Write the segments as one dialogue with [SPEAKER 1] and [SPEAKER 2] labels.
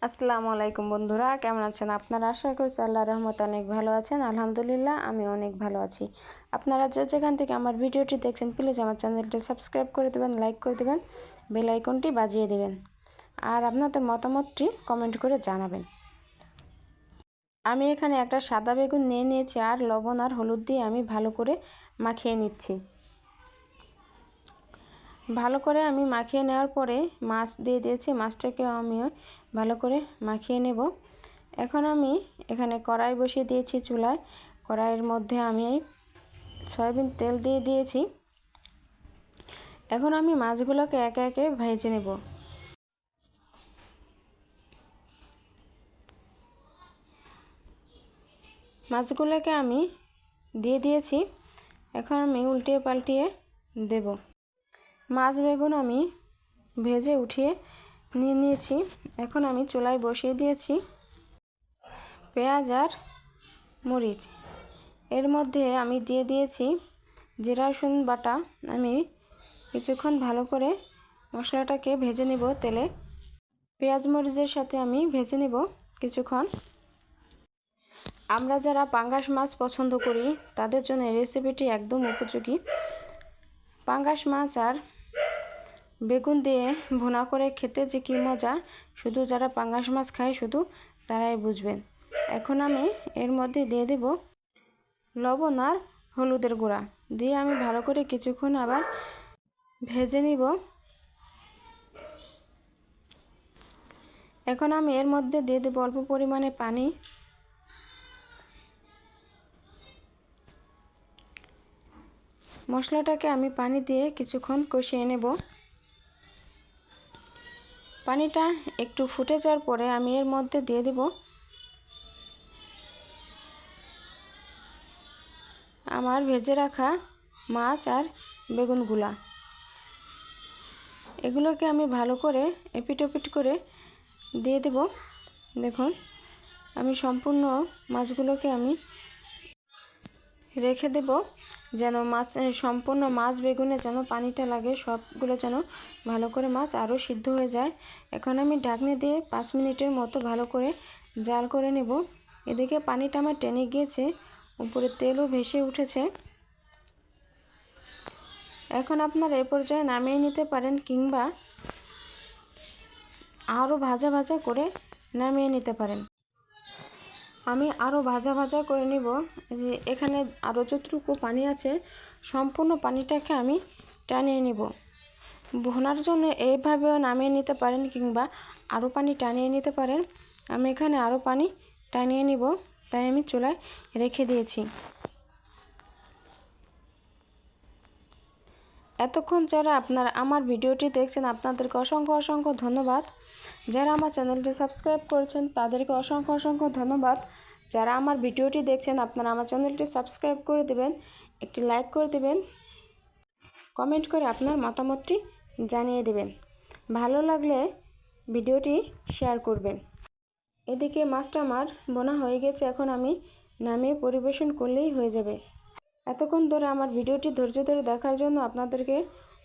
[SPEAKER 1] আসসালামু আলাইকুম বন্ধুরা, কেমন আছেন আপনারা? আশা করছি আল্লাহর রহমতে অনেক ভালো আছেন। আলহামদুলিল্লাহ আমি অনেক ভালো আছি। আপনারা যে যেখান থেকে আমার ভিডিওটি দেখছেন প্লিজ আমার চ্যানেলটি সাবস্ক্রাইব করে দেবেন, লাইক করে দেবেন, বেল আইকনটি বাজিয়ে দেবেন আর আপনাদের মতামতটি কমেন্ট করে জানাবেন। আমি এখানে একটা সাদা বেগুন নিয়ে নিয়েছি আর লবণ আর হলুদ দিয়ে আমি ভালো করে মাখিয়ে নিচ্ছি। ভালো করে আমি মাখিয়ে নেওয়ার পরে মাছ দিয়ে দিয়েছি, মাছটাকেও আমি ভালো করে মাখিয়ে নেব। এখন আমি এখানে কড়াই বসিয়ে দিয়েছি চুলায়। কড়াইয়ের মধ্যে আমি সয়াবিন তেল দিয়ে দিয়েছি। এখন আমি মাছগুলোকে একে একে ভেজে নেব। মাছগুলোকে আমি দিয়ে দিয়েছি, এখন আমি উল্টিয়ে পাল্টিয়ে দেব। মাছ বেগুন আমি ভেজে উঠিয়ে নিয়েছি। এখন আমি চুলায় বসিয়ে দিয়েছি পেঁয়াজ আর মরিচ। এর মধ্যে আমি দিয়ে দিয়েছি জিরা রসুন বাটা। আমি কিছুক্ষণ ভালো করে মশলাটাকে ভেজে নেব তেলে। পেঁয়াজ মরিচের সাথে আমি ভেজে নেব কিছুক্ষণ। আমরা যারা পাঙ্গাস মাছ পছন্দ করি তাদের জন্য এই রেসিপিটি একদম উপযোগী। পাঙ্গাস মাছ আর বেগুন দিয়ে ভুনা করে খেতে যে কী মজা, শুধু যারা পাঙ্গাস মাছ খায় শুধু তারাই বুঝবেন। এখন আমি এর মধ্যে দিয়ে দেব লবণ আর হলুদের গুঁড়া দিয়ে আমি ভালো করে কিছুক্ষণ আবার ভেজে নিব। এখন আমি এর মধ্যে দিয়ে দেব অল্প পরিমাণে পানি। মশলাটাকে আমি পানি দিয়ে কিছুক্ষণ কষিয়ে নেব। পানিটা একটু ফুটে যাওয়ার পরে আমি এর মধ্যে দিয়ে দেব আমার ভেজে রাখা মাছ আর বেগুনগুলা। এগুলোকে আমি ভালো করে এপিট ওপিট করে দিয়ে দেব। দেখুন আমি সম্পূর্ণ মাছগুলোকে আমি রেখে দেব যেন মাছ সম্পূর্ণ মাছ বেগুনে যেন পানিটা লাগে, সবগুলো যেন ভালো করে মাছ আরও সিদ্ধ হয়ে যায়। এখন আমি ঢাকনি দিয়ে 5 মিনিটের মতো ভালো করে জাল করে নেব। এদিকে পানিটা আমার টেনে গিয়েছে, উপরে তেলও ভেসে উঠেছে। এখন আপনারা এ পর্যায়ে নামিয়ে নিতে পারেন কিংবা আরও ভাজা ভাজা করে নামিয়ে নিতে পারেন। আমি আরও ভাজা ভাজা করে নিব। যে এখানে আরও যতটুকু পানি আছে সম্পূর্ণ পানিটাকে আমি টানিয়ে নিব। ভুনার জন্য এইভাবেও নামিয়ে নিতে পারেন কিংবা আরও পানি টানিয়ে নিতে পারেন। আমি এখানে আরও পানি টানিয়ে নিব, তাই আমি চুলায় রেখে দিয়েছি। এতক্ষণ যারা আপনারা আমার ভিডিওটি দেখছেন আপনাদেরকে অসংখ্য অসংখ্য ধন্যবাদ। যারা আমার চ্যানেলটি সাবস্ক্রাইব করেছেন তাদেরকে অসংখ্য অসংখ্য ধন্যবাদ। যারা আমার ভিডিওটি দেখছেন আপনারা আমার চ্যানেলটি সাবস্ক্রাইব করে দেবেন, একটি লাইক করে দেবেন, কমেন্ট করে আপনার মতামতটি জানিয়ে দেবেন। ভালো লাগলে ভিডিওটি শেয়ার করবেন। এদিকে মাছটা আমার বোনা হয়ে গেছে, এখন আমি নামিয়ে পরিবেশন করলেই হয়ে যাবে। এতক্ষণ ধরে আমার ভিডিওটি ধৈর্য ধরে দেখার জন্য আপনাদেরকে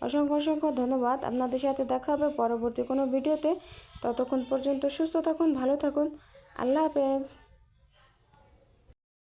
[SPEAKER 1] অসংখ্য অসংখ্য ধন্যবাদ। আপনাদের সাথে দেখা হবে পরবর্তী কোনো ভিডিওতে। ততক্ষণ পর্যন্ত সুস্থ থাকুন, ভালো থাকুন। আল্লাহ হাফেজ।